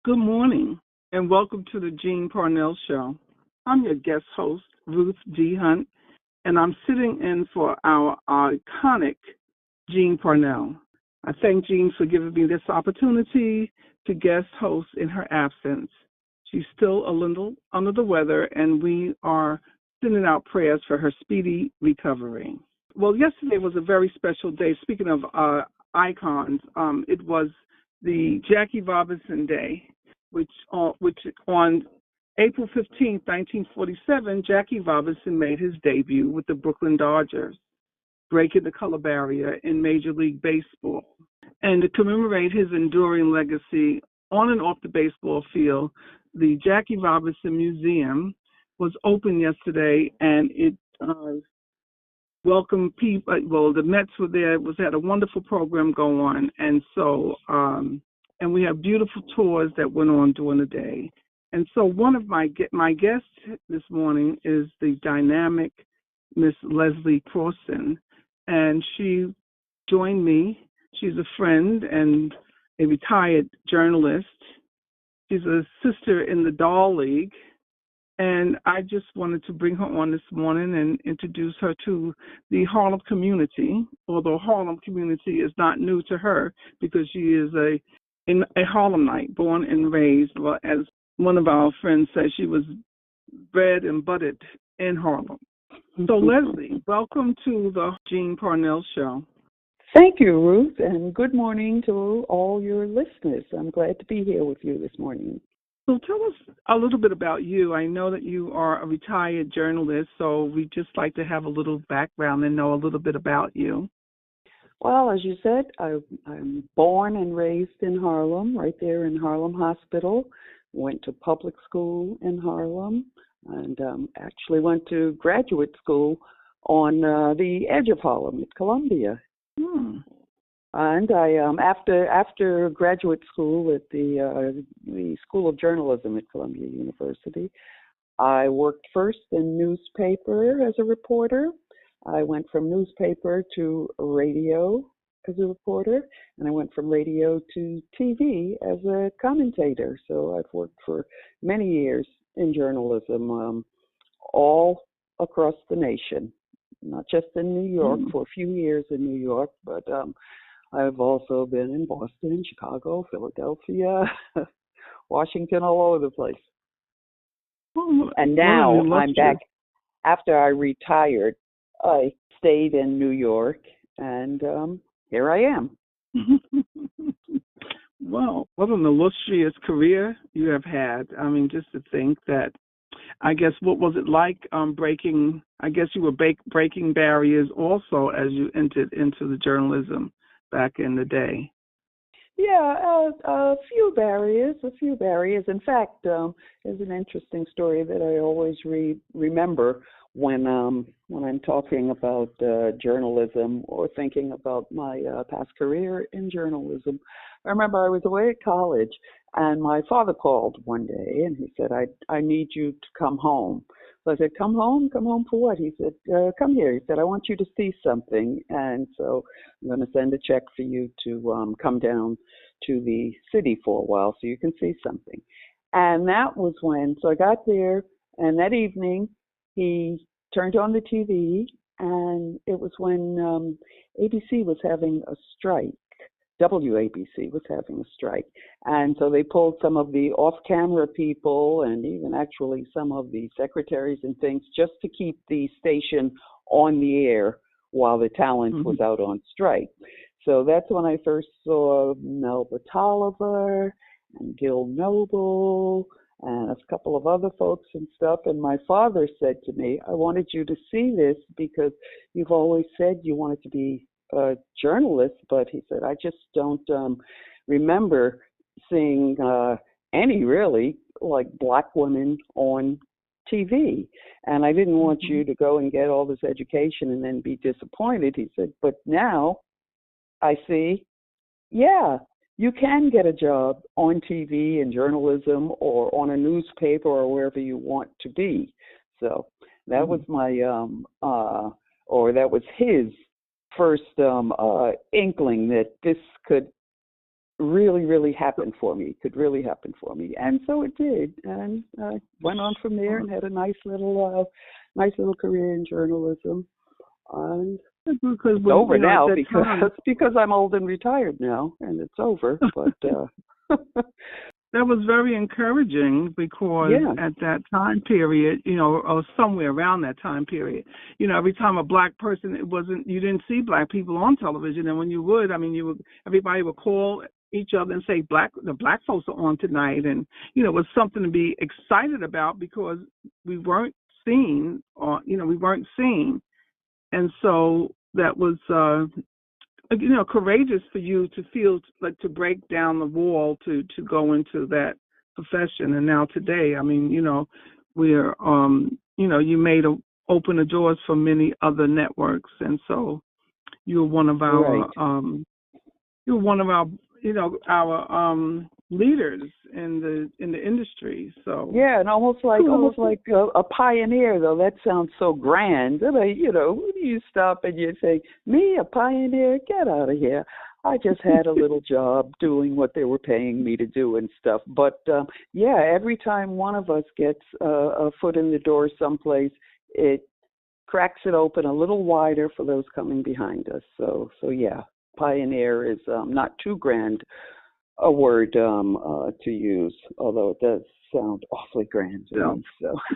Good morning, and welcome to the Jeanne Parnell Show. I'm your guest host, Ruth D. Hunt, and I'm sitting in for our iconic Jeanne Parnell. I thank Jeanne for giving me this opportunity to guest host in her absence. She's still a little under the weather, and we are sending out prayers for her speedy recovery. Well, yesterday was a very special day. Speaking of icons, it was the Jackie Robinson Day, which on April 15, 1947, Jackie Robinson made his debut with the Brooklyn Dodgers, breaking the color barrier in Major League Baseball. And to commemorate his enduring legacy on and off the baseball field, the Jackie Robinson Museum was open yesterday, and it welcomed people. Well, the Mets were there. Had a wonderful program go on, and so and we have beautiful tours that went on during the day. And so one of my guests this morning is the dynamic Miss Lesley Crossen, and she joined me. She's a friend and a retired journalist. She's a sister in the Doll League, and I just wanted to bring her on this morning and introduce her to the Harlem community, although Harlem community is not new to her because she is a Harlemite, born and raised. Well, as one of our friends said, she was bred and budded in Harlem. So, Lesley, welcome to the Jeanne Parnell Show. Thank you, Ruth, and good morning to all your listeners. I'm glad to be here with you this morning. So tell us a little bit about you. I know that you are a retired journalist, so we'd just like to have a little background and know a little bit about you. Well, as you said, I'm born and raised in Harlem, right there in Harlem Hospital. Went to public school in Harlem and actually went to graduate school on the edge of Harlem at Columbia. And I, after graduate school at the School of Journalism at Columbia University, I worked first in newspaper as a reporter. I went from newspaper to radio as a reporter, and I went from radio to TV as a commentator. So I've worked for many years in journalism, all across the nation, not just in New York, for a few years in New York, but I've also been in Boston, Chicago, Philadelphia, Washington, all over the place. And now I'm back. After I retired, I stayed in New York, and here I am. Well, what an illustrious career you have had. I mean, just to think that, I guess, what was it like breaking, I guess you were breaking barriers also as you entered into the journalism back in the day? Yeah, a few barriers. In fact, there's an interesting story that I always remember when I'm talking about journalism or thinking about my past career in journalism. I remember I was away at college, and my father called one day, and he said, I need you to come home. So I said, come home? Come home for what? He said, come here. He said, I want you to see something. And so I'm going to send a check for you to come down to the city for a while so you can see something. And that was when, so I got there, and that evening he turned on the TV, and it was when ABC was having a strike. WABC was having a strike. And so they pulled some of the off-camera people and even actually some of the secretaries and things just to keep the station on the air while the talent was out on strike. So that's when I first saw Melba Tolliver and Gil Noble and a couple of other folks and stuff. And my father said to me, I wanted you to see this because you've always said you wanted to be a journalist, but he said, I just don't remember seeing any really like black women on TV. And I didn't want you to go and get all this education and then be disappointed. He said, but now I see, yeah, you can get a job on TV in journalism or on a newspaper or wherever you want to be. So that was my, or that was his first inkling that this could really, really happen for me. Could really happen for me, and so it did. And I went on from there and had a nice little career in journalism. And because it's over now because I'm old and retired now, and it's over. But that was very encouraging because at that time period, or somewhere around that time period, every time a black person, you didn't see black people on television, and when you would, everybody would call each other and say, the black folks are on tonight, and it was something to be excited about because we weren't seen, and so that was courageous for you to feel like to break down the wall to go into that profession. And now today, we're you open the doors for many other networks, and so you're one of our leaders in the industry. So and almost like a pioneer, though. That sounds so grand. You stop and you say, "Me, a pioneer? Get out of here! I just had a little job doing what they were paying me to do and stuff." But every time one of us gets a foot in the door someplace, it cracks it open a little wider for those coming behind us. So pioneer is not too grand a word to use, although it does sound awfully grand.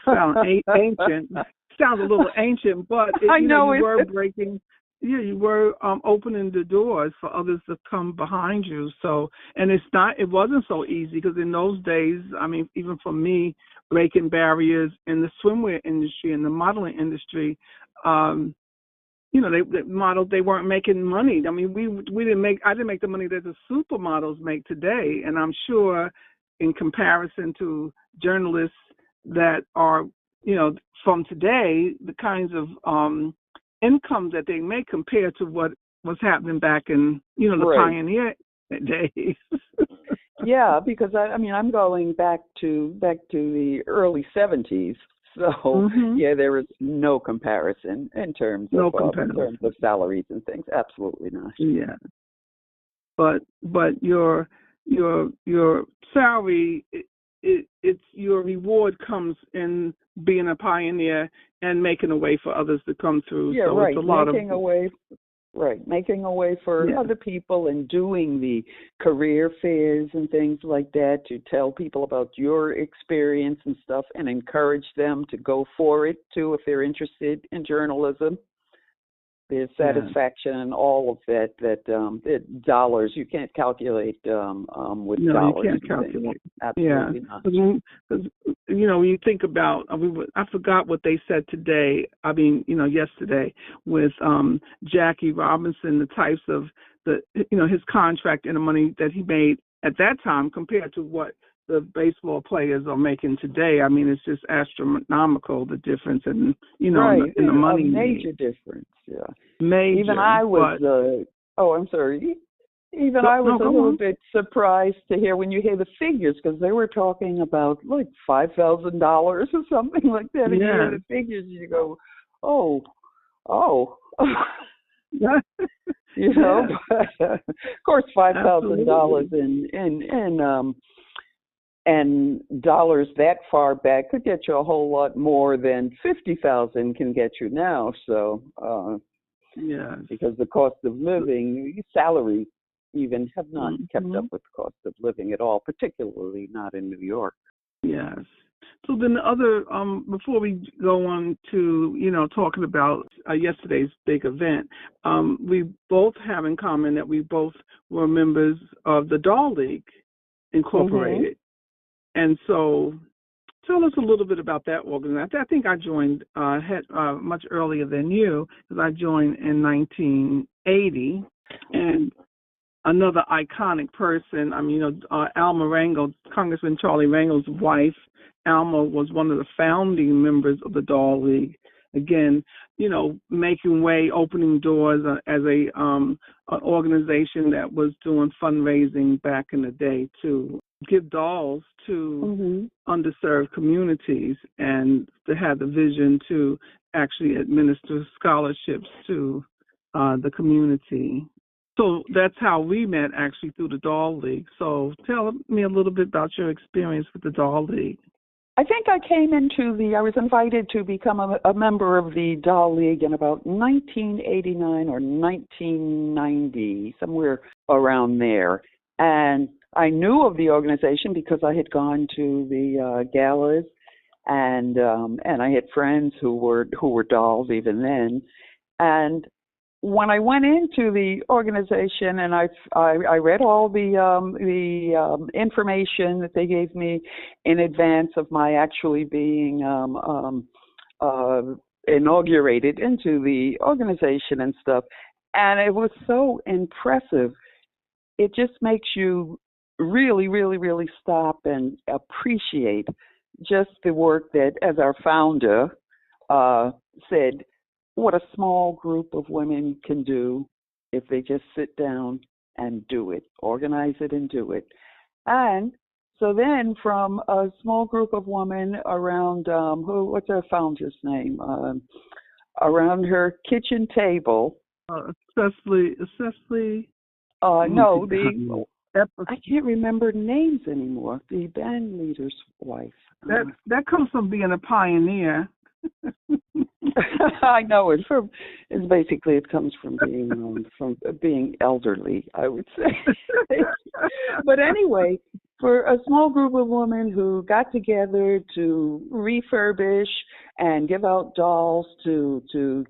Sounds ancient. Sounds a little ancient, but you were breaking. Yeah, you were opening the doors for others to come behind you. So, and it wasn't so easy because in those days, even for me, breaking barriers in the swimwear industry and the modeling industry, they weren't making money. I didn't make the money that the supermodels make today. And I'm sure in comparison to journalists that are, from today, the kinds of income that they make compared to what was happening back in, the pioneer days. Yeah, because I'm going back to the early 70s. So there is no comparison in terms of salaries and things. Absolutely not. Yeah, but your salary, it's your reward comes in being a pioneer and making a way for others to come through. Yeah, so right. It's a lot making a way for other people and doing the career fairs and things like that to tell people about your experience and stuff and encourage them to go for it too if they're interested in journalism. There's satisfaction in all of that dollars you can't calculate with dollars. You can't calculate. Absolutely not. Because when you think about, I forgot what they said today. Yesterday with Jackie Robinson, the types of his contract and the money that he made at that time compared to what the baseball players are making today. It's just astronomical, the difference in in the money. A major difference. Yeah. Major. Even I was. I'm sorry. Even I was a little bit surprised to hear when you hear the figures because they were talking about like $5,000 or something like that. And you hear the figures, you go, oh. Of course, $5,000 and dollars that far back could get you a whole lot more than $50,000 can get you now. So, because the cost of living, salaries even have not kept up with the cost of living at all, particularly not in New York. Yes. So then the other, before we go on to, talking about yesterday's big event, we both have in common that we both were members of the Doll League Incorporated. And so tell us a little bit about that organization. I think I joined much earlier than you because I joined in 1980. And another iconic person, Alma Rangel, Congressman Charlie Rangel's wife, Alma was one of the founding members of the Doll League. Again, making way, opening doors as an organization that was doing fundraising back in the day to give dolls to underserved communities and to have the vision to actually administer scholarships to the community. So that's how we met, actually, through the Doll League. So tell me a little bit about your experience with the Doll League. I think I was invited to become a member of the Doll League in about 1989 or 1990, somewhere around there. And I knew of the organization because I had gone to the galas, and I had friends who were dolls even then. And when I went into the organization and I read all the information that they gave me in advance of my actually being inaugurated into the organization and stuff, and it was so impressive. It just makes you really, really, really stop and appreciate just the work that, as our founder said, what a small group of women can do if they just sit down and do it, organize it and do it. And so then from a small group of women around, what's our founder's name? Around her kitchen table. Lesley. No, I can't remember names anymore. The band leader's wife. That comes from being a pioneer. I know it. It comes from being elderly, I would say. But anyway, for a small group of women who got together to refurbish and give out dolls to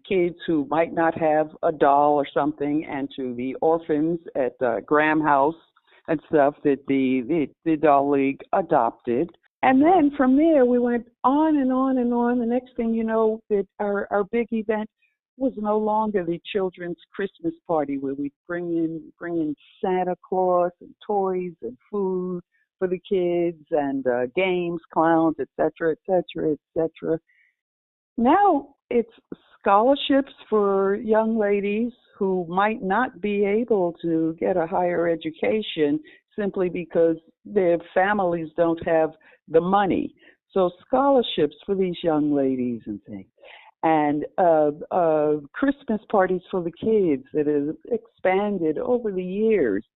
kids who might not have a doll or something, and to the orphans at Graham House and stuff that the Doll League adopted. And then from there, we went on and on and on. The next thing you know, that our big event was no longer the children's Christmas party where we bring in Santa Claus and toys and food for the kids and games, clowns, et cetera, et cetera, et cetera. Now it's scholarships for young ladies who might not be able to get a higher education simply because their families don't have the money. So scholarships for these young ladies and things. And Christmas parties for the kids that have expanded over the years.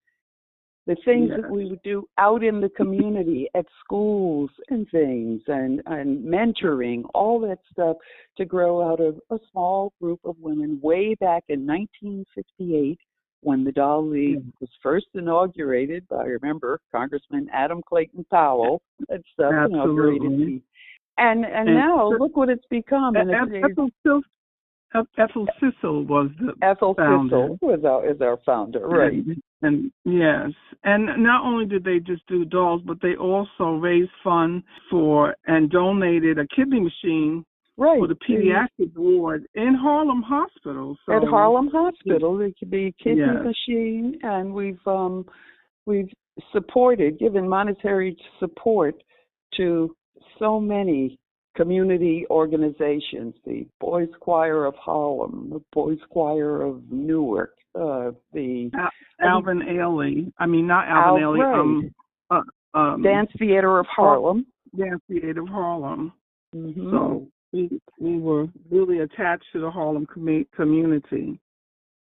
The things that we would do out in the community, at schools and things, and mentoring, all that stuff to grow out of a small group of women way back in 1958 when the Doll League was first inaugurated by, I remember, Congressman Adam Clayton Powell and stuff. Inaugurated. And now look what it's become. Ethel Cecil was the Ethel founder. Cecil is our founder, right? And yes, and not only did they just do dolls, but they also raised funds for and donated a kidney machine for the pediatric ward in Harlem Hospital. So, at Harlem Hospital, there could be a kidney machine, and we've given monetary support to so many community organizations, the Boys Choir of Harlem, the Boys Choir of Newark, the Alvin Ailey. I mean, not Alvin Ailey. Dance Theater of Harlem. Dance Theater of Harlem. Mm-hmm. So we were really attached to the Harlem community.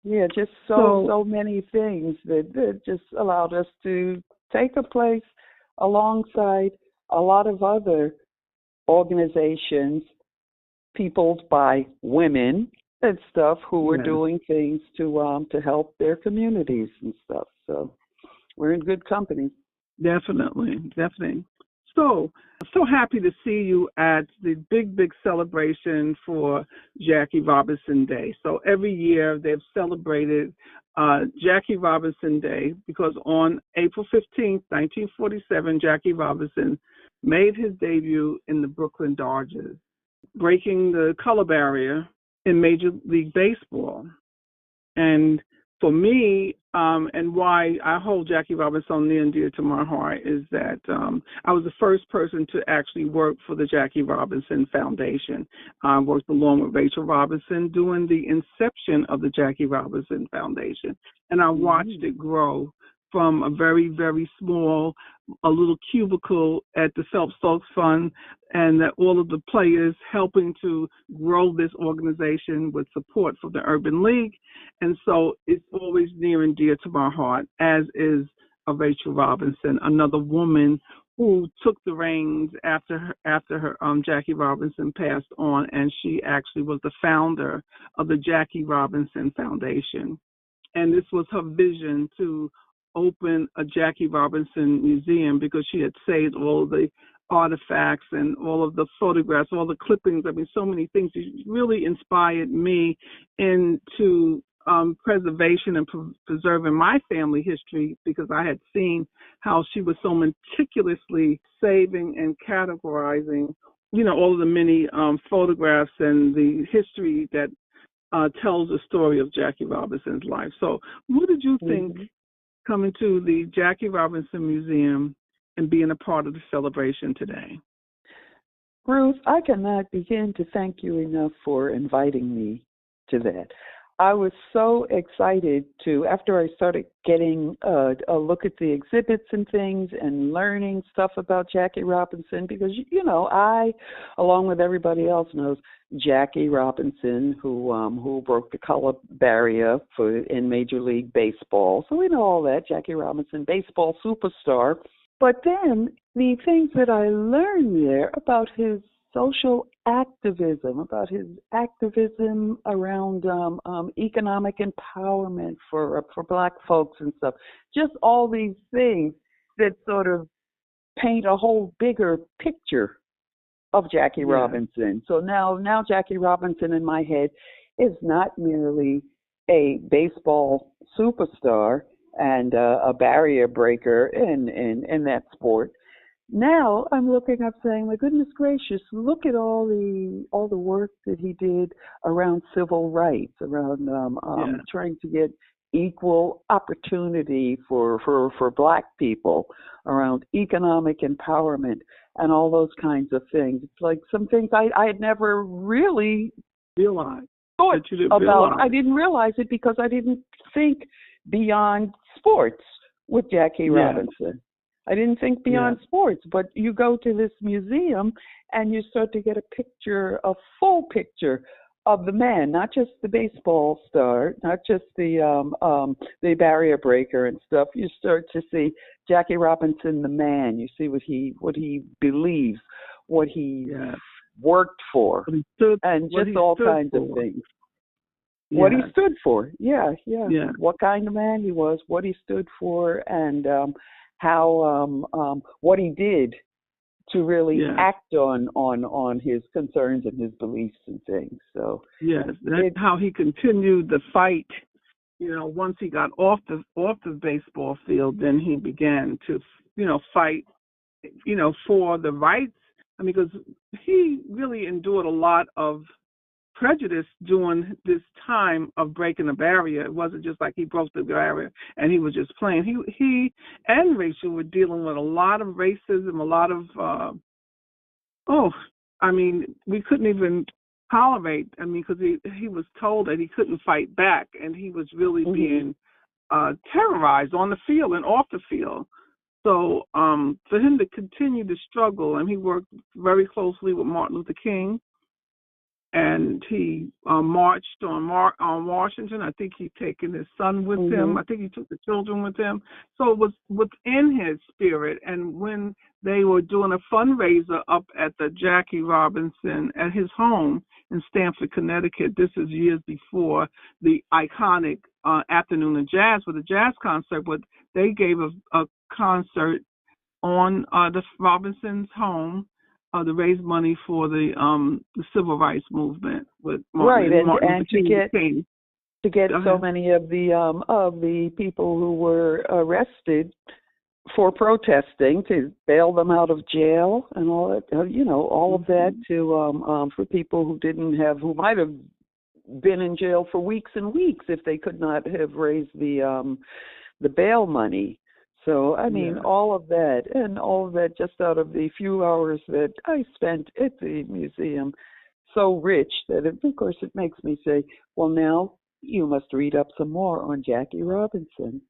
Yeah, just so many things that just allowed us to take a place alongside a lot of other organizations peopled by women and stuff who were doing things to help their communities and stuff. So we're in good company. Definitely. So happy to see you at the big celebration for Jackie Robinson Day. So every year they've celebrated Jackie Robinson Day because on April 15th, 1947, Jackie Robinson made his debut in the Brooklyn Dodgers, breaking the color barrier in Major League Baseball. And for me, and why I hold Jackie Robinson near and dear to my heart is that I was the first person to actually work for the Jackie Robinson Foundation. I worked along with Rachel Robinson during the inception of the Jackie Robinson Foundation, and I watched it grow from a very, very small a little cubicle at the Phelps-Stokes Fund, and that all of the players helping to grow this organization with support from the Urban League. And so it's always near and dear to my heart, as is Rachel Robinson, another woman who took the reins after her Jackie Robinson passed on, and she actually was the founder of the Jackie Robinson Foundation. And this was her vision, to open a Jackie Robinson museum, because she had saved all the artifacts and all of the photographs, all the clippings. I mean, so many things. It really inspired me into preservation and preserving my family history, because I had seen how she was so meticulously saving and categorizing, all of the many photographs and the history that tells the story of Jackie Robinson's life. So what did you think coming to the Jackie Robinson Museum and being a part of the celebration today? Ruth, I cannot begin to thank you enough for inviting me to that. I was so excited after I started getting a look at the exhibits and things and learning stuff about Jackie Robinson, because, I, along with everybody else, knows Jackie Robinson, who broke the color barrier in Major League Baseball. So we know all that, Jackie Robinson, baseball superstar. But then the things that I learned there about his social activism, about his activism around economic empowerment for Black folks and stuff. Just all these things that sort of paint a whole bigger picture of Jackie Robinson. So now Jackie Robinson in my head is not merely a baseball superstar and a barrier breaker in that sport. Now I'm looking up saying, my goodness gracious, look at all the work that he did around civil rights, around trying to get equal opportunity for Black people, around economic empowerment and all those kinds of things. It's like some things I had never really realized. Thought about. I didn't realize it because I didn't think beyond sports with Jackie Robinson. I didn't think beyond sports, but you go to this museum and you start to get a full picture of the man, not just the baseball star, not just the barrier breaker and stuff. You start to see Jackie Robinson, the man. You see what he believes, what he worked for, and just all kinds of things. Yeah. What he stood for, what kind of man he was, what he stood for, and how what he did to really act on his concerns and his beliefs and things. So that's how he continued the fight. Once he got off the baseball field, then he began to fight for the rights. I mean, because he really endured a lot of prejudice during this time of breaking the barrier. It wasn't just like he broke the barrier and he was just playing. He and Rachel were dealing with a lot of racism, a lot of we couldn't even tolerate. I mean, because he was told that he couldn't fight back, and he was really being terrorized on the field and off the field. So for him to continue to struggle, and he worked very closely with Martin Luther King. And he marched on Washington. I think he'd taken his son with him. I think he took the children with him. So it was within his spirit. And when they were doing a fundraiser up at the Jackie Robinson at his home in Stamford, Connecticut, this is years before the iconic Afternoon of Jazz with a jazz concert, but they gave a concert on the Robinson's home. To raise money for the civil rights movement with Martin, and to get so many of the people who were arrested for protesting, to bail them out of jail and all that, all of that for people who might have been in jail for weeks and weeks if they could not have raised the bail money. So, I mean, all of that just out of the few hours that I spent at the museum, so rich that, of course, it makes me say, well, now you must read up some more on Jackie Robinson.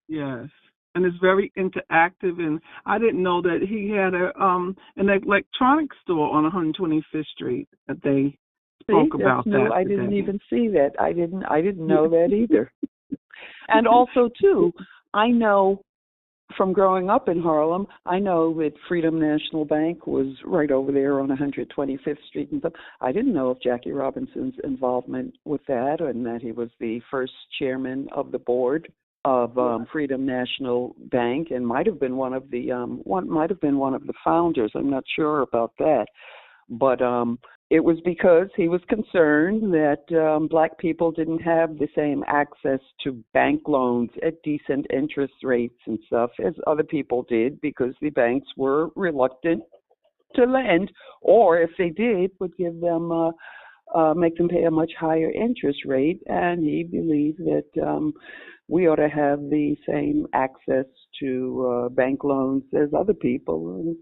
Yes. and it's very interactive. And I didn't know that he had an electronic store on 125th Street that they spoke about new. that. I didn't even see that. I didn't know that either. And also, too, I know from growing up in Harlem, I know that Freedom National Bank was right over there on 125th Street and stuff. I didn't know of Jackie Robinson's involvement with that, and that he was the first chairman of the board of Freedom National Bank, and might have been one of the founders. I'm not sure about that, but it was because he was concerned that black people didn't have the same access to bank loans at decent interest rates and stuff as other people did, because the banks were reluctant to lend, or if they did, would give them make them pay a much higher interest rate. And he believed that we ought to have the same access to bank loans as other people. And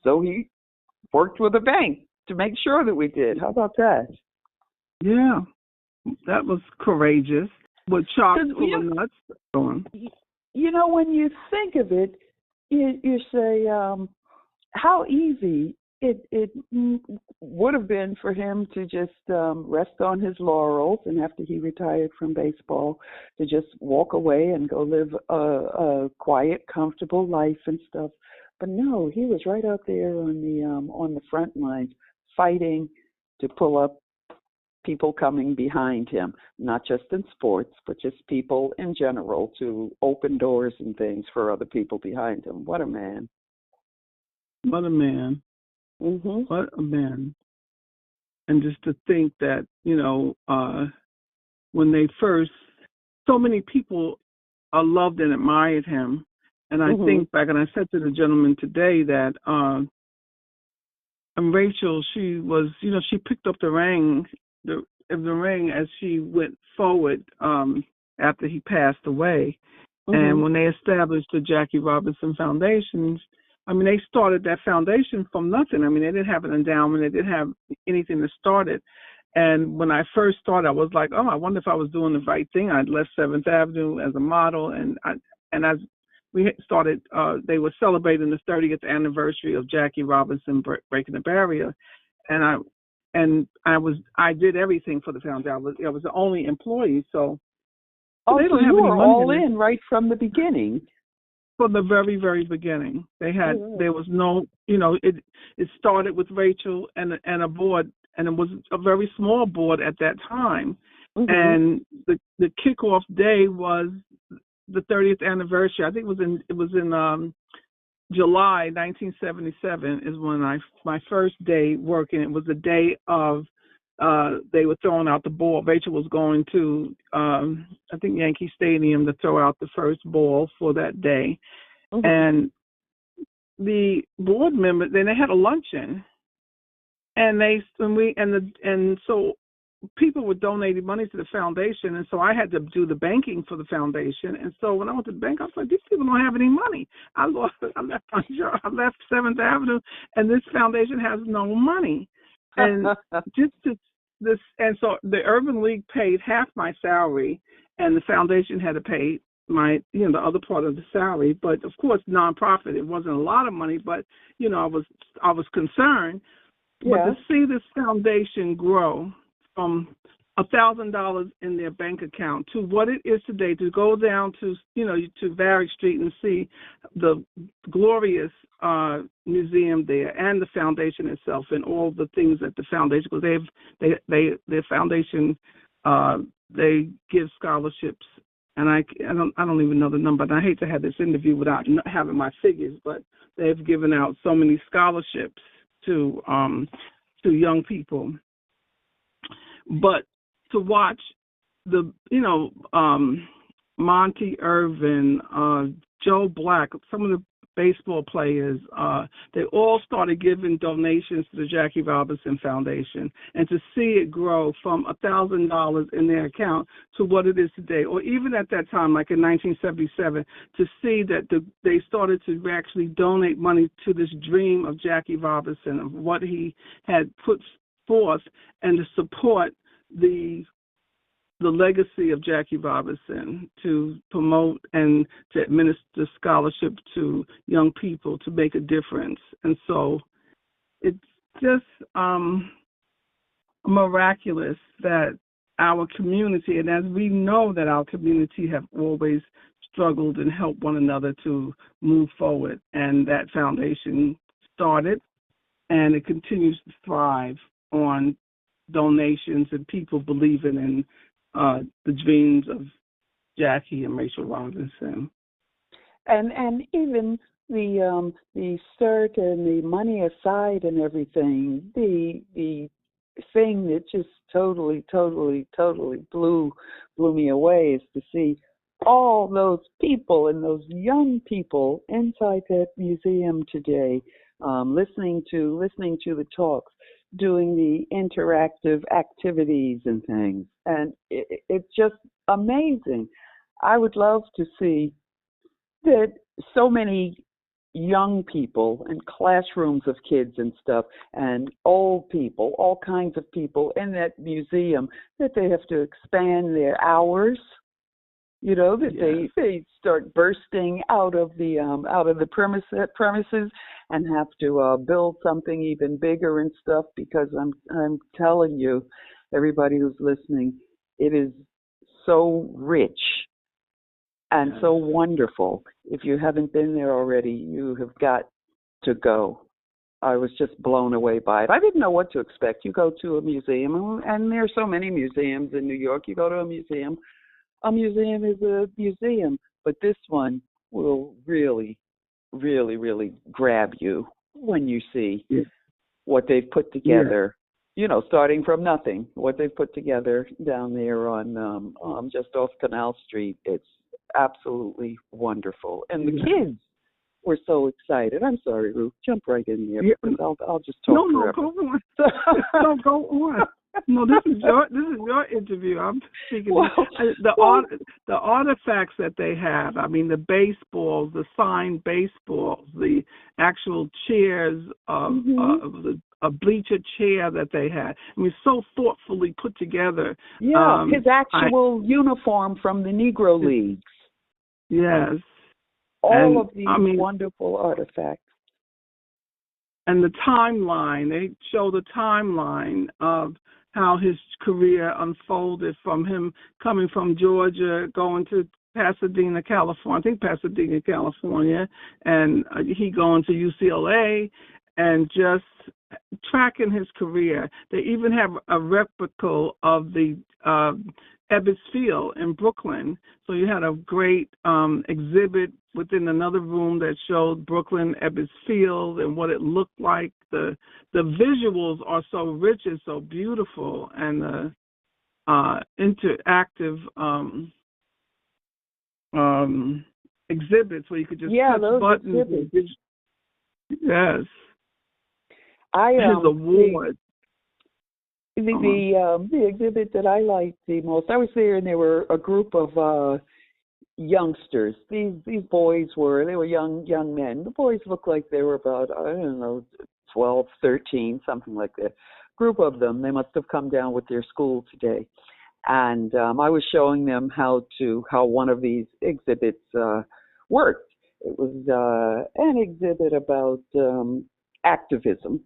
so he worked with a bank to make sure that we did. How about that? Yeah, that was courageous. With chock full of nuts. You know, when you think of it, you say how easy it would have been for him to just rest on his laurels, and after he retired from baseball, to just walk away and go live a quiet, comfortable life and stuff. But no, he was right out there on the front lines, fighting to pull up people coming behind him, not just in sports, but just people in general, to open doors and things for other people behind him. What a man. What a man. Mm-hmm. What a man. And just to think that, when they first, so many people loved and admired him. And I think back, and I said to the gentleman today that Rachel, she was, she picked up the ring as she went forward after he passed away. And when they established the Jackie Robinson Foundation, they started that foundation from nothing. They didn't have an endowment. They didn't have anything to start it. And when I first started, I was like, oh, I wonder if I was doing the right thing. I'd left 7th Avenue as a model, and as we started, they were celebrating the 30th anniversary of Jackie Robinson breaking the barrier, and I did everything for the foundation. I was the only employee, so so you were all in right from the beginning. From the very, very beginning, there was no, it started with Rachel and a board, and it was a very small board at that time, and the kickoff day was the 30th anniversary. I think it was in July 1977 is when my first day working. It was the day of they were throwing out the ball. Rachel was going to I think Yankee Stadium to throw out the first ball for that day, and the board members, then they had a luncheon, and so people were donating money to the foundation, and so I had to do the banking for the foundation. And so when I went to the bank, I was like, these people don't have any money. I left my job. I left 7th Avenue, and this foundation has no money. And and so the Urban League paid half my salary, and the foundation had to pay my, the other part of the salary. But of course, nonprofit, it wasn't a lot of money, but I was concerned. But to see this foundation grow from $1,000 in their bank account to what it is today, to go down to to Varick Street and see the glorious museum there and the foundation itself and all the things that the foundation, because their foundation they give scholarships, and I don't even know the number, and I hate to have this interview without having my figures, but they've given out so many scholarships to young people. But to watch the, Monty Irvin, Joe Black, some of the baseball players, they all started giving donations to the Jackie Robinson Foundation, and to see it grow from $1,000 in their account to what it is today, or even at that time, like in 1977, to see that they started to actually donate money to this dream of Jackie Robinson, of what he had put forth, and to support the the legacy of Jackie Robinson, to promote and to administer scholarship to young people to make a difference. And so it's just miraculous that our community, and as we know that our community have always struggled and helped one another to move forward, and that foundation started, and it continues to thrive on donations and people believing in the dreams of Jackie and Rachel Robinson. And even the cert and the money aside and everything, the thing that just totally blew me away is to see all those people and those young people inside that museum today, listening to the talks, doing the interactive activities and things. And it's just amazing. I would love to see that so many young people and classrooms of kids and stuff and old people, all kinds of people in that museum, that they have to expand their hours, that they start bursting out of the premises and have to build something even bigger and stuff, because I'm telling you, everybody who's listening, it is so rich and so wonderful. If you haven't been there already, you have got to go. I was just blown away by it. I didn't know what to expect. You go to a museum, and there are so many museums in New York. You go to a museum is a museum, but this one will really, really, really grab you when you see what they've put together. Starting from nothing, what they've put together down there on just off Canal Street. It's absolutely wonderful, and the kids were so excited. I'm sorry, Ruth, jump right in there, because I'll just talk forever. No, go on. No, go on. No, this is your interview. I'm speaking. The artifacts that they have. I mean, the baseballs, the signed baseballs, the actual chairs, a bleacher chair that they had. I mean, so thoughtfully put together. Yeah, his actual uniform from the Negro Leagues. Yes. All of these wonderful artifacts. And the timeline, they show the timeline of how his career unfolded, from him coming from Georgia, going to Pasadena, California, I think Pasadena, California, and he going to UCLA, and just tracking his career. They even have a replica of the Ebbets Field in Brooklyn. So you had a great exhibit within another room that showed Brooklyn, Ebbets Field, and what it looked like. The visuals are so rich and so beautiful, and the interactive exhibits where you could just touch buttons. Exhibits. Yes. His awards. The exhibit that I liked the most, I was there, and there were a group of youngsters. These boys were young men. The boys looked like they were about, 12, 13, something like that. Group of them. They must have come down with their school today. And I was showing them how one of these exhibits worked. It was an exhibit about activism.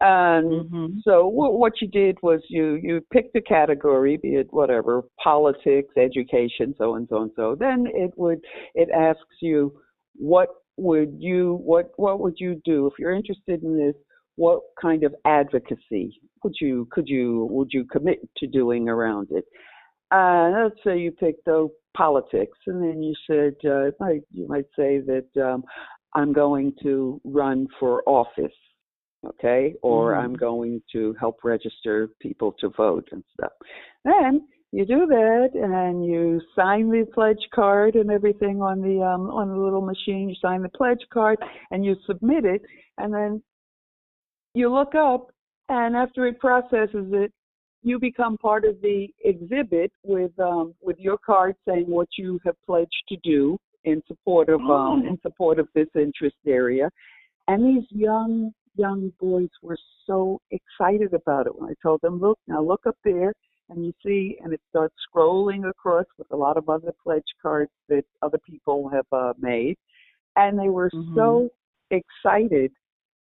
And so what you did was you picked a category, be it whatever, politics, education, so and so and so. Then it asks you, what would you do if you're interested in this? What kind of advocacy would you commit to doing around it? Let's say you picked politics, and then you said you might say that I'm going to run for office. Okay, or I'm going to help register people to vote and stuff. Then you do that, and you sign the pledge card and everything on the little machine. You sign the pledge card, and you submit it, and then you look up, and after it processes it, you become part of the exhibit with your card saying what you have pledged to do in support of this interest area. And these young boys were so excited about it when I told them, look up there, and you see, and it starts scrolling across with a lot of other pledge cards that other people have made. And they were so excited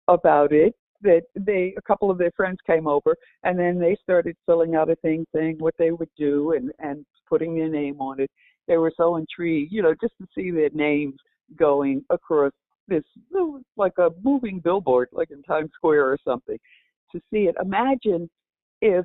about it that a couple of their friends came over, and then they started filling out a thing saying what they would do and putting their name on it. They were so intrigued, just to see their names going across this, like a moving billboard, like in Times Square or something, to see it. Imagine if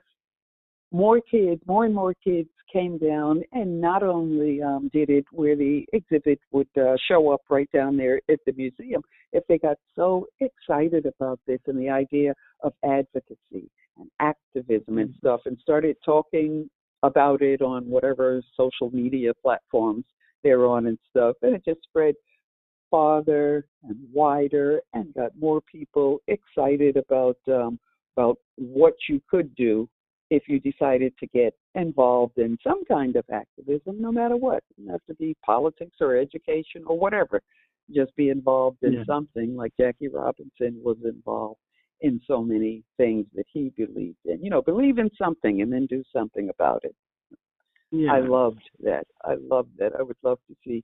more and more kids came down and not only did it where the exhibit would show up right down there at the museum, if they got so excited about this and the idea of advocacy and activism and stuff and started talking about it on whatever social media platforms they're on and stuff, and it just spread farther and wider and got more people excited about what you could do if you decided to get involved in some kind of activism, no matter what. It doesn't have to be politics or education or whatever. Just be involved in something, like Jackie Robinson was involved in so many things that he believed in. Believe in something and then do something about it. Yeah. I loved that. I would love to see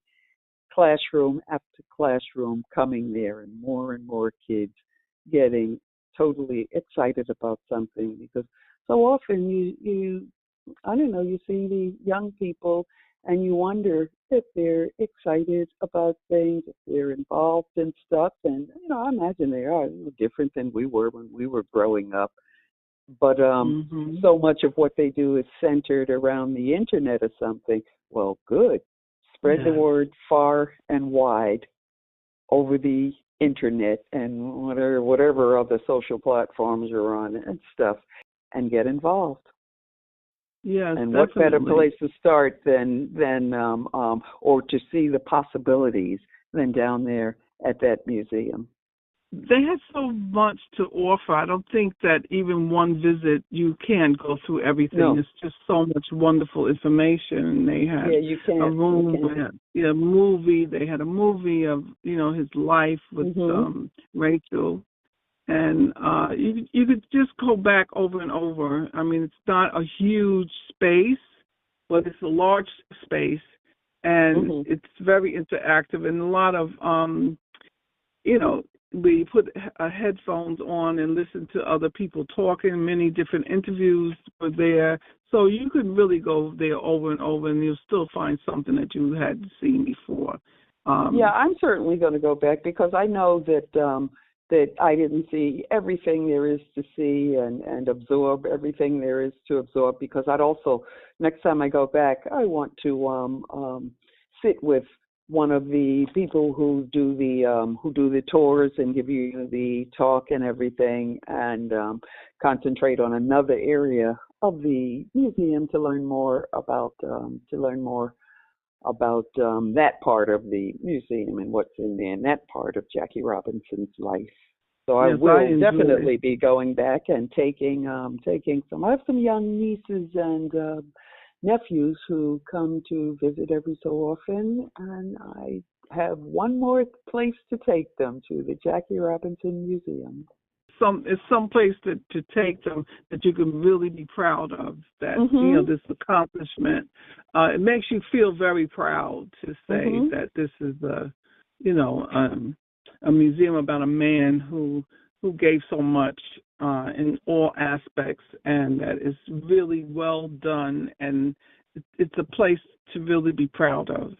classroom after classroom coming there and more kids getting totally excited about something, because so often you see the young people and you wonder if they're excited about things, if they're involved in stuff. And, I imagine they are different than we were when we were growing up. But so much of what they do is centered around the internet or something. Well, good. Spread the word far and wide over the internet and whatever other social platforms are on and stuff, and get involved. Yes, and definitely. What better place to start than or to see the possibilities than down there at that museum. They had so much to offer. I don't think that even one visit you can go through everything. No. It's just so much wonderful information. They had a room, movie. They had a movie of his life with Rachel, and you could just go back over and over. I mean, it's not a huge space, but it's a large space, and it's very interactive, and a lot of we put headphones on and listen to other people talking. Many different interviews were there. So you could really go there over and over, and you'll still find something that you hadn't seen before. I'm certainly going to go back, because I know that I didn't see everything there is to see and absorb everything there is to absorb, because I'd also, next time I go back, I want to sit with one of the people who do the tours and give you the talk and everything, and concentrate on another area of the museum to learn more about that part of the museum and what's in there, and that part of Jackie Robinson's life. So I will definitely be going back and taking some. I have some young nieces and nephews who come to visit every so often, and I have one more place to take them to, the Jackie Robinson Museum. It's some place to take them that you can really be proud of, that this accomplishment. It makes you feel very proud to say that this is a museum about a man who gave so much in all aspects, and that is really well done, and it's a place to really be proud of.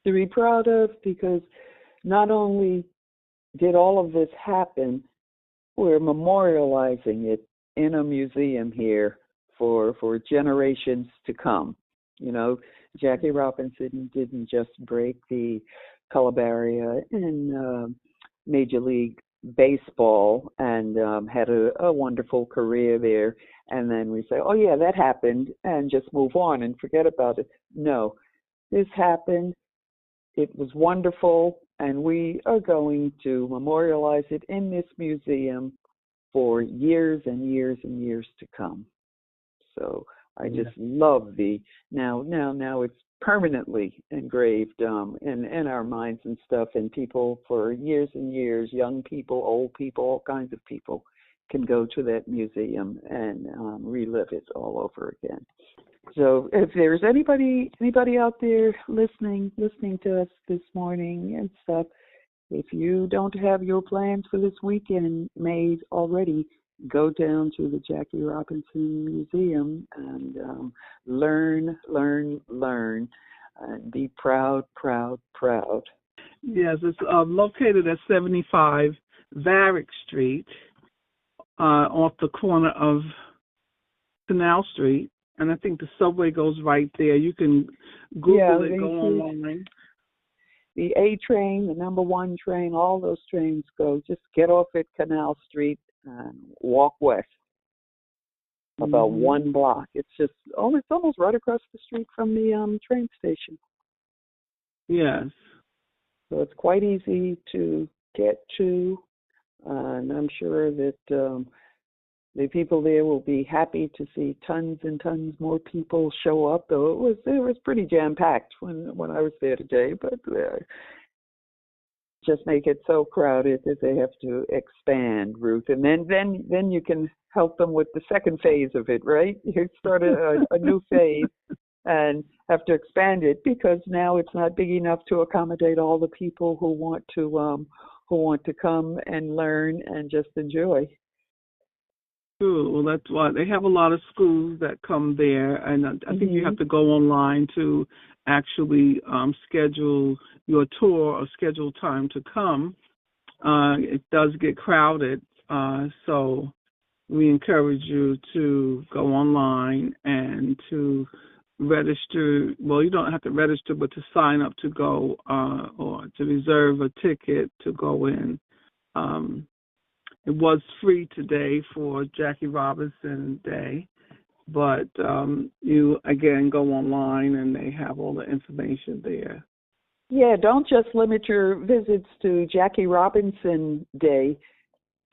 To be proud of, because not only did all of this happen, we're memorializing it in a museum here for generations to come. Jackie Robinson didn't just break the color barrier in Major League Baseball and had a wonderful career there, and then we say, oh yeah, that happened, and just move on and forget about it. No, this happened, it was wonderful, and we are going to memorialize it in this museum for years and years and years to come. So I just love now it's permanently engraved in our minds and stuff, and people for years and years, young people, old people, all kinds of people can go to that museum and relive it all over again. So if there's anybody out there listening to us this morning and stuff, if you don't have your plans for this weekend made already, go down to the Jackie Robinson Museum and learn, and be proud. Yes, it's located at 75 Varick Street, off the corner of Canal Street, and I think the subway goes right there. You can Google it, go online. The A train, the number 1 train, all those trains go. Just get off at Canal Street and walk west about 1 block. It's almost right across the street from the train station. Yes. So it's quite easy to get to, and I'm sure that the people there will be happy to see tons and tons more people show up. Though it was pretty jam packed when I was there today, but just make it so crowded that they have to expand, Ruth, and then you can help them with the second phase of it, right? You start a new phase and have to expand it because now it's not big enough to accommodate all the people who want to come and learn and just enjoy. True. Well, that's why they have a lot of schools that come there, and I think you have to go online to actually schedule your tour or schedule time to come. It does get crowded, so we encourage you to go online and to register. Well, you don't have to register, but to sign up to go or to reserve a ticket to go in. It was free today for Jackie Robinson Day, but you, again, go online and they have all the information there. Yeah, don't just limit your visits to Jackie Robinson Day.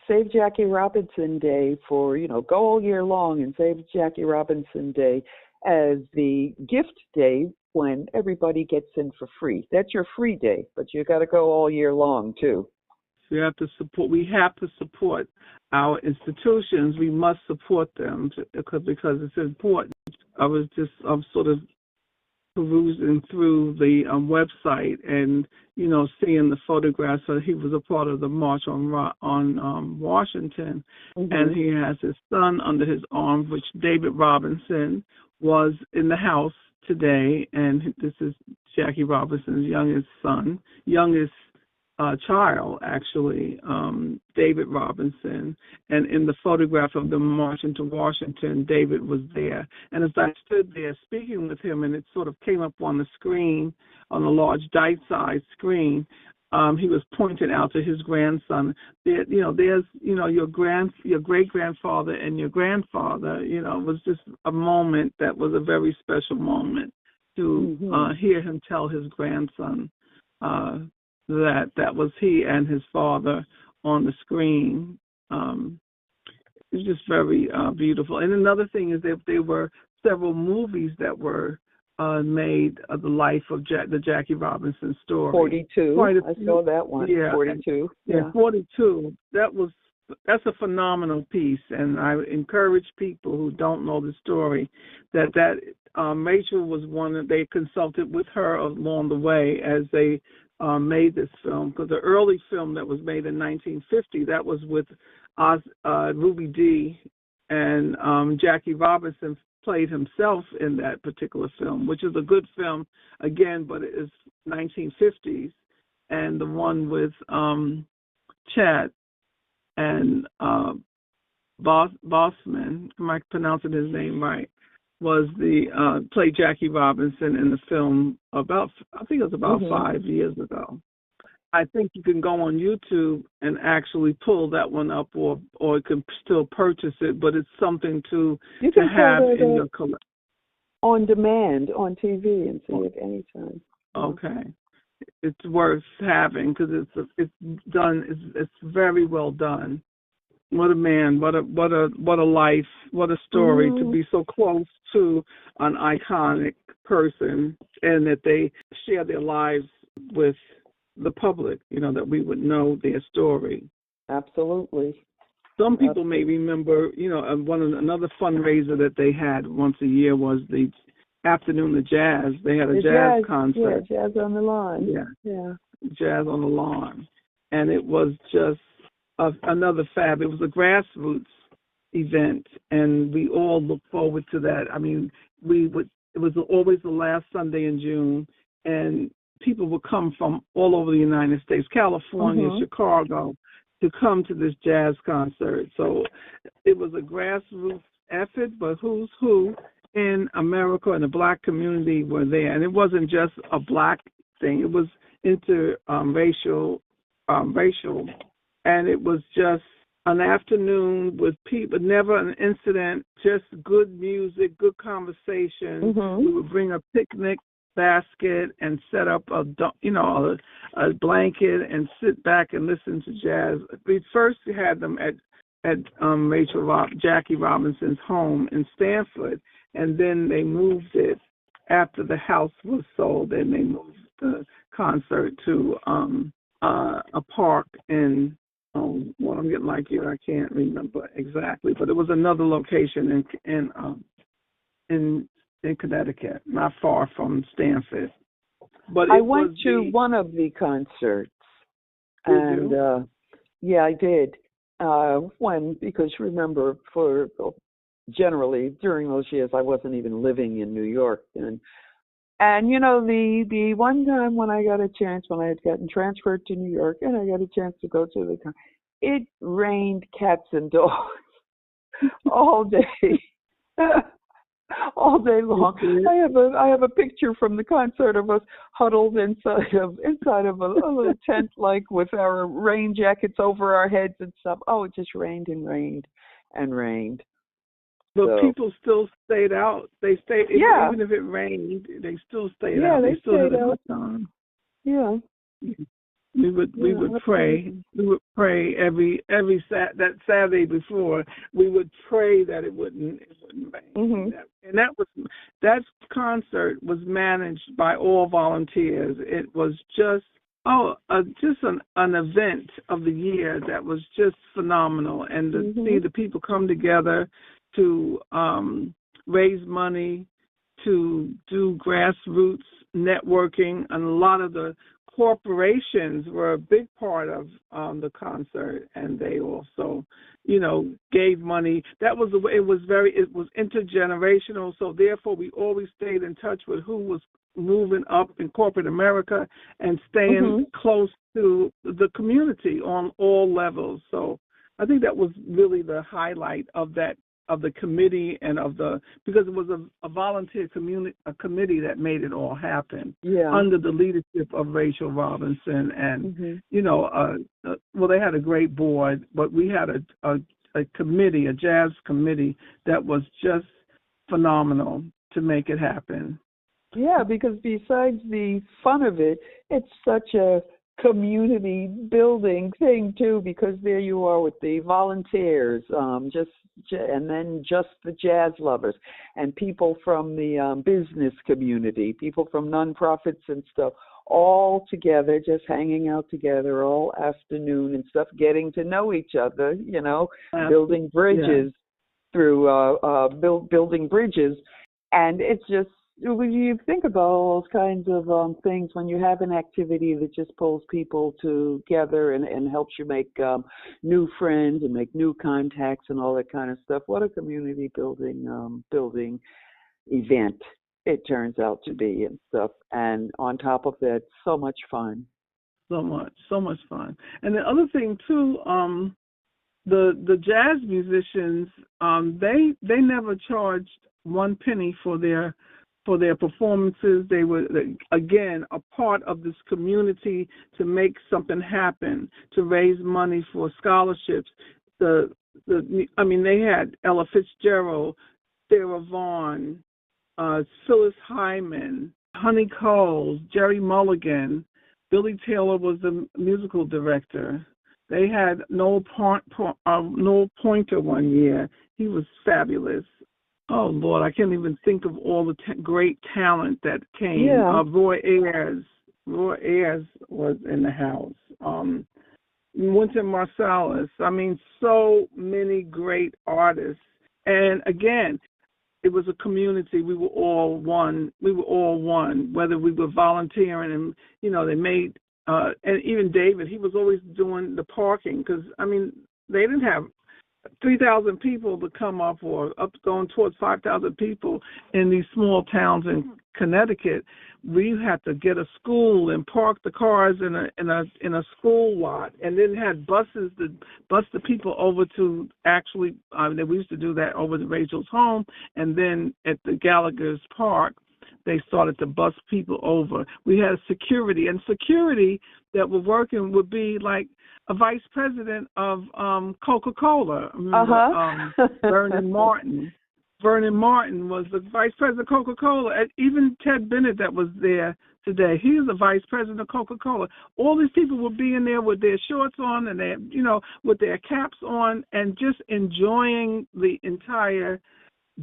Save Jackie Robinson Day for, go all year long and save Jackie Robinson Day as the gift day when everybody gets in for free. That's your free day, but you got to go all year long, too. We have to support our institutions. We must support them because it's important. I'm sort of perusing through the website and seeing the photographs. So he was a part of the march on Washington, and he has his son under his arm, which David Robinson was in the house today, and this is Jackie Robinson's youngest child, actually, David Robinson. And in the photograph of them marching to Washington, David was there. And as I stood there speaking with him, and it sort of came up on the screen, on a large dice-sized screen, he was pointing out to his grandson, there's your great-grandfather and your grandfather. It was just a moment that was a very special moment to hear him tell his grandson that was he and his father on the screen. It's just very beautiful. And another thing is that there were several movies that were made of the life of the Jackie Robinson story. 42. I saw that one. Yeah. 42. Yeah, 42. That's a phenomenal piece, and I encourage people who don't know the story that Rachel was one that they consulted with her along the way as they made this film, because the early film that was made in 1950, that was with Ruby D, and Jackie Robinson played himself in that particular film, which is a good film, again, but it is 1950s. And the one with Chad and Bossman, am I pronouncing his name right, was played Jackie Robinson in the film I think it was about 5 years ago. I think you can go on YouTube and actually pull that one up, or you can still purchase it, but it's something to have in your collection. On demand, on TV, and see it anytime. Okay. It's worth having because it's done. It's very well done. What a man! What a life! What a story to be so close to an iconic person, and that they share their lives with the public. That we would know their story. Absolutely. Some people may remember, another fundraiser that they had once a year was the Afternoon of Jazz. They had a jazz concert. Yeah, Jazz on the Lawn. Yeah. Jazz on the Lawn. And it was just another fab. It was a grassroots event, and we all look forward to that. I mean, it was always the last Sunday in June, and people would come from all over the United States, California, Chicago, to come to this jazz concert. So it was a grassroots effort, but who's who in America and the Black community were there. And it wasn't just a Black thing. It was interracial, racial. And it was just an afternoon with people, never an incident, just good music, good conversation. We would bring a picnic basket and set up a blanket and sit back and listen to jazz. We first had them at Jackie Robinson's home in Stanford, and then they moved it after the house was sold, and they moved the concert to a park in I'm getting like you. I can't remember exactly, but it was another location in Connecticut, not far from Stanford. But I went to one of the concerts, and I did. Because remember, generally during those years, I wasn't even living in New York, and the one time when I got a chance, when I had gotten transferred to New York, and I got a chance to go to it rained cats and dogs all day. All day long. I have a picture from the concert of us huddled inside of a little tent, like with our rain jackets over our heads and stuff. Oh, it just rained and rained and rained. But people still stayed out. They stayed, even if it rained, they still stayed out. They still had stayed a out. good time. Yeah. We would pray. We would pray that Saturday before. We would pray that it wouldn't rain. And that concert was managed by all volunteers. It was just an event of the year that was just phenomenal. And to see the people come together to raise money, to do grassroots networking, and a lot of the corporations were a big part of the concert, and they also, gave money. That was the way. It was intergenerational. So therefore, we always stayed in touch with who was moving up in corporate America and staying close to the community on all levels. So I think that was really the highlight of that, of the committee, and because it was a volunteer committee that made it all happen under the leadership of Rachel Robinson, and they had a great board, but we had a committee, a jazz committee that was just phenomenal to make it happen. Yeah, because besides the fun of it, it's such a community building thing too, because there you are with the volunteers, and then just the jazz lovers, and people from the business community, people from nonprofits and stuff, all together, just hanging out together all afternoon and stuff, getting to know each other, building bridges through building bridges. And it's just, when you think about all those kinds of things, when you have an activity that just pulls people together and helps you make new friends and make new contacts and all that kind of stuff, what a community building event it turns out to be and stuff. And on top of that, so much fun. So much fun. And the other thing too, the jazz musicians, they never charged one penny for their performances. They were, again, a part of this community to make something happen, to raise money for scholarships. They had Ella Fitzgerald, Sarah Vaughan, Phyllis Hyman, Honey Coles, Jerry Mulligan. Billy Taylor was the musical director. They had Noel Pointer one year. He was fabulous. Oh, Lord, I can't even think of all the great talent that came. Yeah. Roy Ayers was in the house. Wynton Marsalis. I mean, so many great artists. And again, it was a community. We were all one. Whether we were volunteering, and they made. And even David, he was always doing the parking because they didn't have 3,000 people to come up, or up going towards 5,000 people in these small towns in Connecticut. We had to get a school and park the cars in a school lot, and then had buses to bus the people over to actually. We used to do that over to Rachel's home, and then at the Gallagher's Park, they started to bus people over. We had security that were working would be like a vice president of Coca-Cola. Vernon Martin. Vernon Martin was the vice president of Coca-Cola. And even Ted Bennett that was there today, he was the vice president of Coca-Cola. All these people would be in there with their shorts on and their, with their caps on, and just enjoying the entire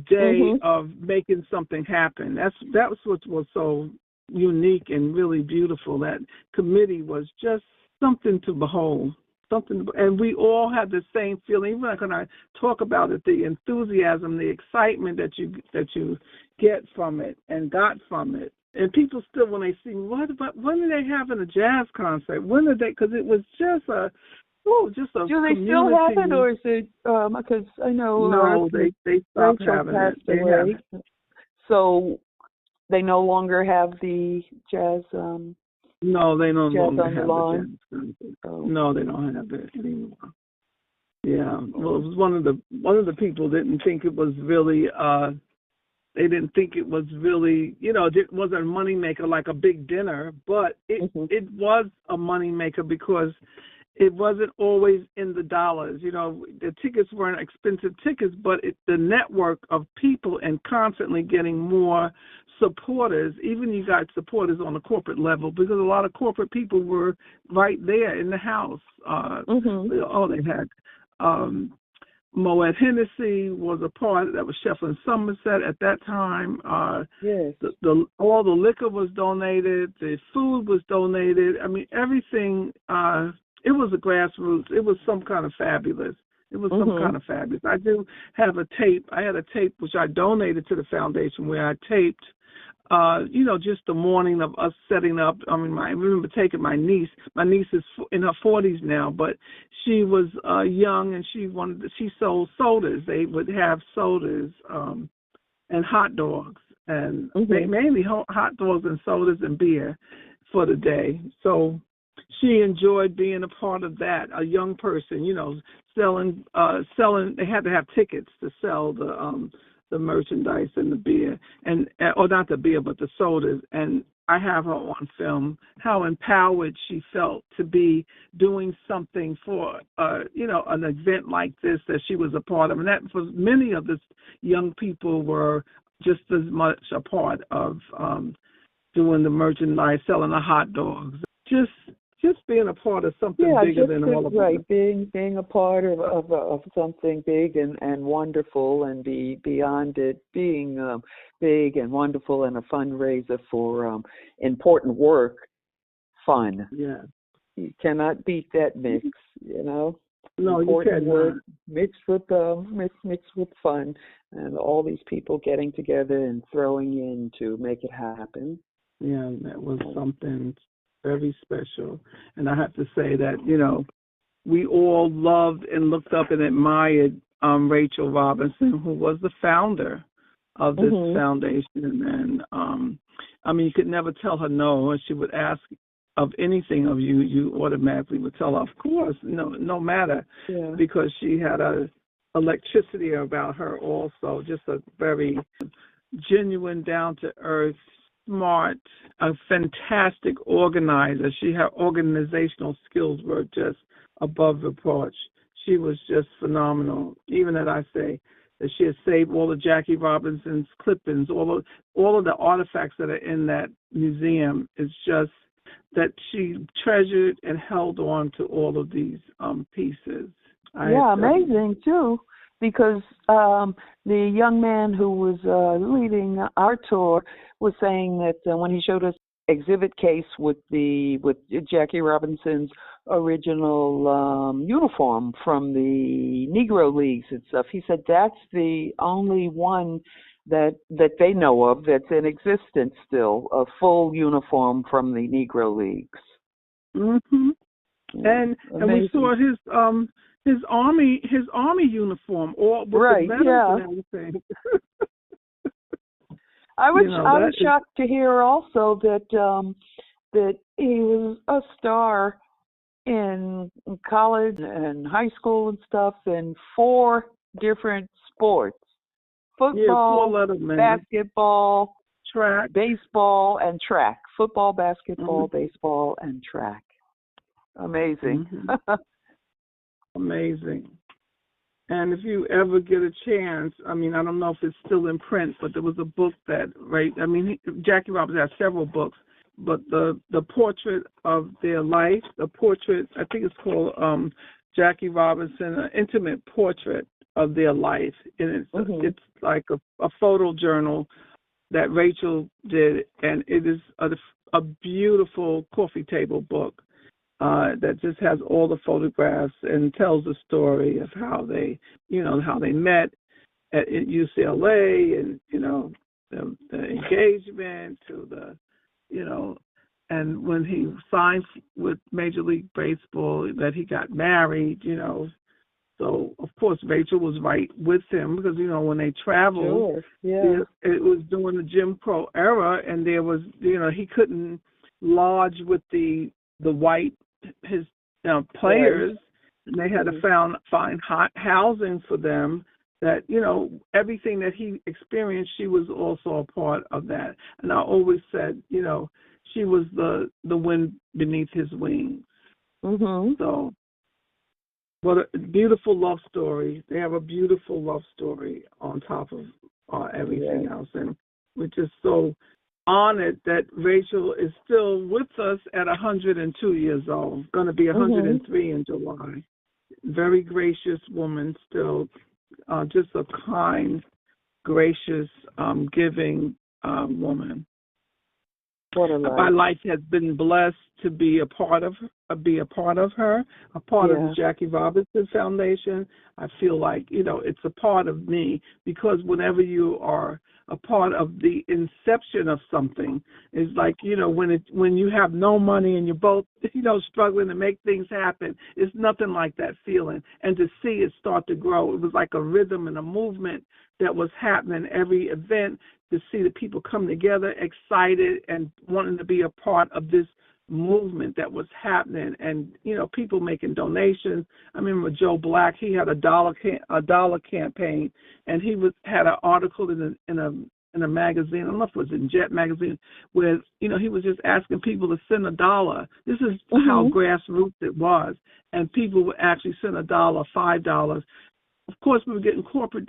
day of making something happen. That was what was so unique and really beautiful. That committee was just something to behold. And we all had the same feeling. Even when I talk about it, the enthusiasm, the excitement that you get from it and got from it. And people still, when they see, when are they having a jazz concert? When are they? Because it was just a do they community. Still have it, or is it? Because I know no, they stopped having it. So they no longer have the jazz. No, they no longer have the jazz. No, they don't have it anymore. Yeah, well, it was one of the people didn't think it was really. They didn't think it was really, it wasn't a moneymaker like a big dinner, but it was a moneymaker because it wasn't always in the dollars. The tickets weren't expensive tickets, but the network of people and constantly getting more supporters. Even you got supporters on the corporate level, because a lot of corporate people were right there in the house. They had Moet Hennessy was a part that was chef in Somerset at that time. Yes. All the liquor was donated. The food was donated. Everything. It was a grassroots. It was some kind of fabulous. I do have a tape. I had a tape which I donated to the foundation where I taped, just the morning of us setting up. I remember taking my niece. My niece is in her 40s now, but she was young and she sold sodas. They would have sodas and hot dogs, and mainly hot dogs and sodas and beer for the day. So she enjoyed being a part of that. A young person, selling. They had to have tickets to sell the merchandise and the beer, or not the beer, but the sodas. And I have her on film how empowered she felt to be doing something for, an event like this that she was a part of. And that for many of the young people were just as much a part of doing the merchandise, selling the hot dogs, just being a part of something bigger than all of us. Right, being a part of something big and wonderful, and beyond it being big and wonderful and a fundraiser for important work, fun. Yeah. You cannot beat that mix, No, important you work mixed with fun, and all these people getting together and throwing in to make it happen. Yeah, that was something very special. And I have to say that, we all loved and looked up and admired Rachel Robinson, who was the founder of this foundation. And, you could never tell her no. And she would ask of anything of you, you automatically would tell her, of course, no matter, because she had a electricity about her also, just a very genuine, down-to-earth, smart, a fantastic organizer. Her organizational skills were just above reproach. She was just phenomenal. Even that I say that she had saved all of Jackie Robinson's clippings, all of the artifacts that are in that museum. It's just that she treasured and held on to all of these pieces. Amazing too. Because the young man who was leading our tour was saying that when he showed us exhibit case with Jackie Robinson's original uniform from the Negro Leagues and stuff. He said that's the only one that they know of that's in existence still, a full uniform from the Negro Leagues. Mhm. And we saw his army uniform, all with the medals and everything. I was shocked to hear also that he was a star in college and high school and stuff in 4 different sports: football, basketball, track, baseball, and track. Football, basketball, baseball, and track. Amazing. Mm-hmm. Amazing. And if you ever get a chance, I mean, I don't know if it's still in print, but there was a book that, Jackie Robinson has several books, but the portrait of their life, the portrait, I think it's called Jackie Robinson, an intimate portrait of their life. And it's like a photo journal that Rachel did, and it is a beautiful coffee table book. That just has all the photographs and tells the story of how they met at UCLA, and the engagement to the and when he signed with Major League Baseball, that he got married. So of course Rachel was right with him, because when they traveled, it was during the Jim Crow era, and there was he couldn't lodge with the white players, and they had to find housing for them. That everything that he experienced, she was also a part of that. And I always said, she was the wind beneath his wings. Mm-hmm. So, what a beautiful love story! They have a beautiful love story on top of everything else, and we're just so honored that Rachel is still with us at 102 years old. Going to be 103 in July. Very gracious woman still, just a kind, gracious, giving woman. What a life. My life has been blessed to be a part of her, of the Jackie Robinson Foundation. I feel like, it's a part of me, because whenever you are a part of the inception of something, it's like, when you have no money and you're both, struggling to make things happen, it's nothing like that feeling. And to see it start to grow, it was like a rhythm and a movement that was happening every event, to see the people come together excited and wanting to be a part of this movement that was happening, and people making donations. I remember Joe Black, he had a dollar campaign, and he had an article in a magazine, I don't know if it was in Jet magazine, where he was just asking people to send $1. This is how grassroots it was, and people would actually send $1, $5. Of course, we were getting corporate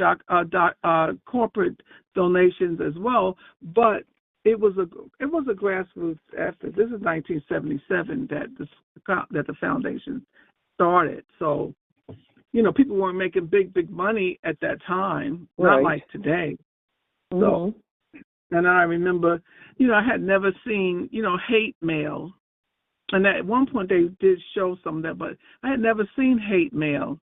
donations as well, but it was a grassroots effort. This is 1977 that the foundation started. So, people weren't making big money at that time, not like today. So, and I remember, I had never seen, hate mail, and at one point they did show some of that, but I had never seen hate mail.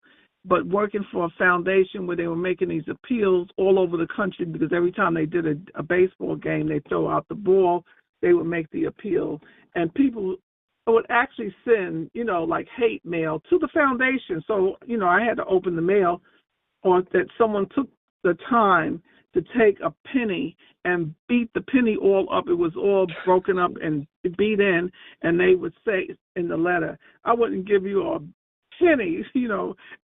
But working for a foundation where they were making these appeals all over the country, because every time they did a baseball game, they throw out the ball, they would make the appeal. And people would actually send, like hate mail to the foundation. So, I had to open the mail, or that someone took the time to take a penny and beat the penny all up. It was all broken up and beat in, and they would say in the letter, I wouldn't give you a penny,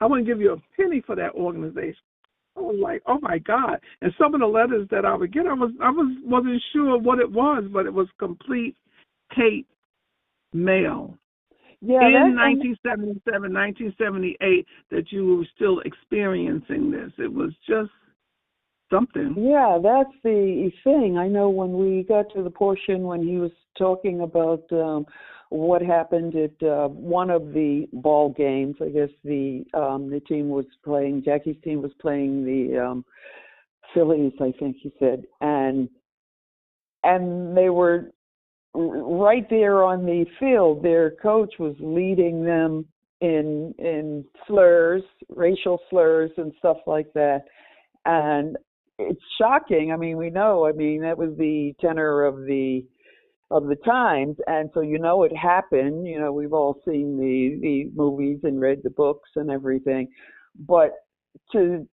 I wouldn't give you a penny for that organization. I was like, oh my God. And some of the letters that I would get, I wasn't sure what it was, but it was complete hate mail. Yeah, in 1977, 1978, that you were still experiencing this. It was just something. Yeah, that's the thing. I know when we got to the portion when he was talking about what happened at one of the ball games. I guess the team was playing, Jackie's team was playing the Phillies, I think he said, and they were right there on the field, their coach was leading them in slurs, racial slurs and stuff like that. And it's shocking. I mean, we know, that was the tenor of the times, and so it happened. We've all seen the movies and read the books and everything, but to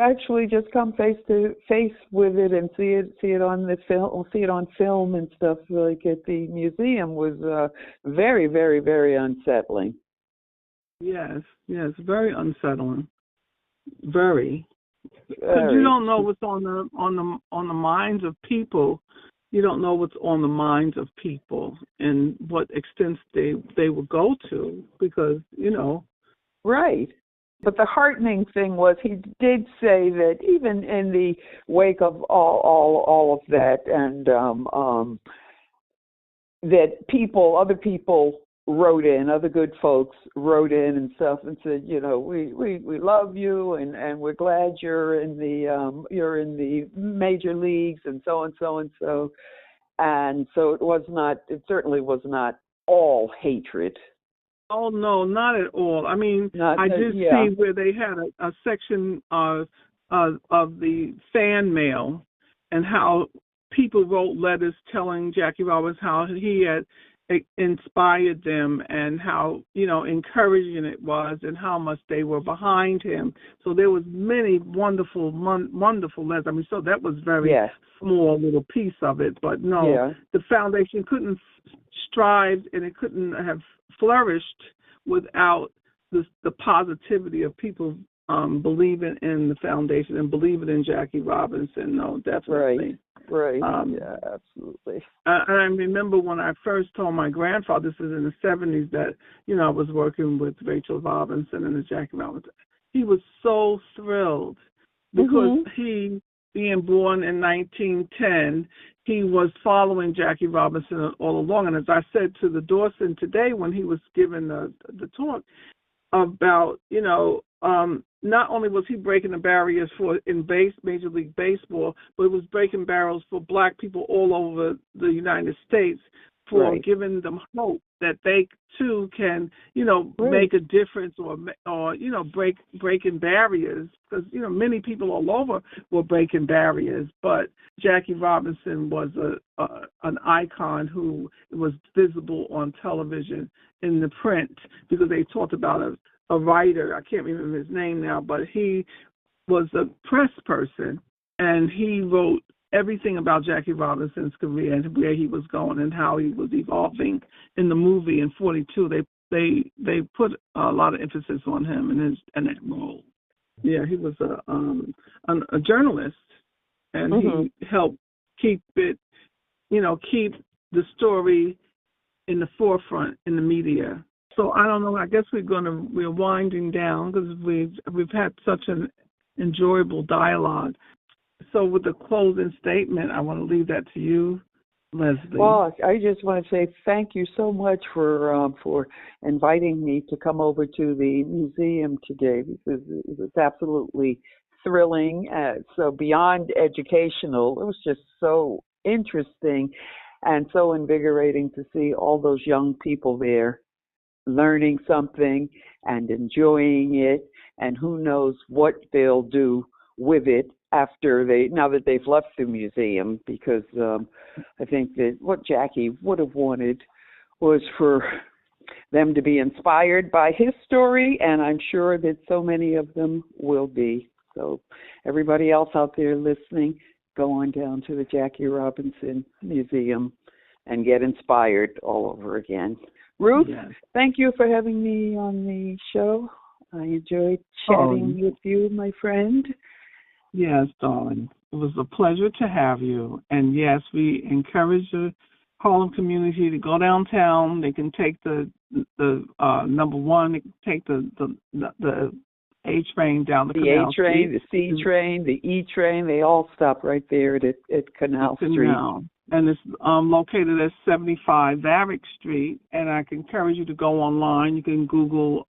actually just come face to face with it and see it on the film, see it on film and stuff like at the museum was very, very, very unsettling. Yes, very unsettling. Very. Because you don't know what's on the minds of people. You don't know what's on the minds of people and what extents they will go to, because Right. But the heartening thing was he did say that even in the wake of all of that, and that other people wrote in, other good folks wrote in and stuff and said, we love you and we're glad you're in the major leagues and so and so and so. And so it certainly was not all hatred. Oh no, not at all. I mean, I did see where they had a section of the fan mail and how people wrote letters telling Jackie Robinson how he had inspired them and how encouraging it was and how much they were behind him. So there was many wonderful letters. I mean, so that was very small little piece of it, but no, the foundation couldn't strive and it couldn't have flourished without the positivity of people believing in the foundation and believing in Jackie Robinson. No, definitely. Right. Yeah, absolutely. I remember when I first told my grandfather, this was in the 70s, that, I was working with Rachel Robinson and the Jackie Robinson. He was so thrilled because he, being born in 1910, he was following Jackie Robinson all along. And as I said to the Dawson today when he was giving the talk about, not only was he breaking the barriers in Major League Baseball, but it was breaking barriers for black people all over the United States for giving them hope that they too can, make a difference or breaking barriers, because many people all over were breaking barriers, but Jackie Robinson was an icon who was visible on television, in the print, because they talked about a writer, I can't remember his name now, but he was a press person, and he wrote everything about Jackie Robinson's career and where he was going and how he was evolving. In the movie in 42, they put a lot of emphasis on him and that role. Yeah, he was a journalist, and he helped keep it, keep the story in the forefront in the media. So I don't know. I guess we're winding down because we've had such an enjoyable dialogue. So with the closing statement, I want to leave that to you, Lesley. Well, I just want to say thank you so much for inviting me to come over to the museum today, because it was absolutely thrilling. So beyond educational, it was just so interesting and so invigorating to see all those young people there learning something and enjoying it, and who knows what they'll do with it now that they've left the museum, because I think that what Jackie would have wanted was for them to be inspired by his story, and I'm sure that so many of them will be. So everybody else out there listening, go on down to the Jackie Robinson Museum and get inspired all over again. Ruth, thank you for having me on the show. I enjoyed chatting with you, my friend. Yes, darling. It was a pleasure to have you. And yes, we encourage the Harlem community to go downtown. They can take the number one. They can take the A train down the Canal Street. The A train, the C train, the E train. They all stop right there at Canal Street. And it's located at 75 Varick Street. And I can encourage you to go online. You can Google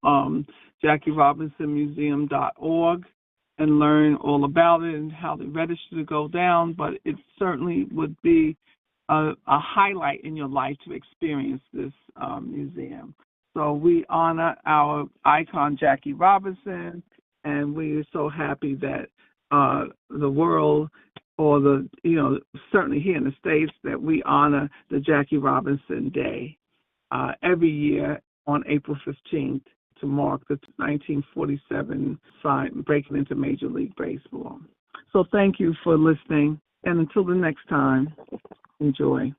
JackieRobinsonMuseum.org and learn all about it and how to register to go down. But it certainly would be highlight in your life to experience this museum. So we honor our icon, Jackie Robinson, and we are so happy that the world, or certainly here in the States, that we honor the Jackie Robinson Day every year on April 15th to mark the 1947 breaking into Major League Baseball. So thank you for listening, and until the next time, enjoy.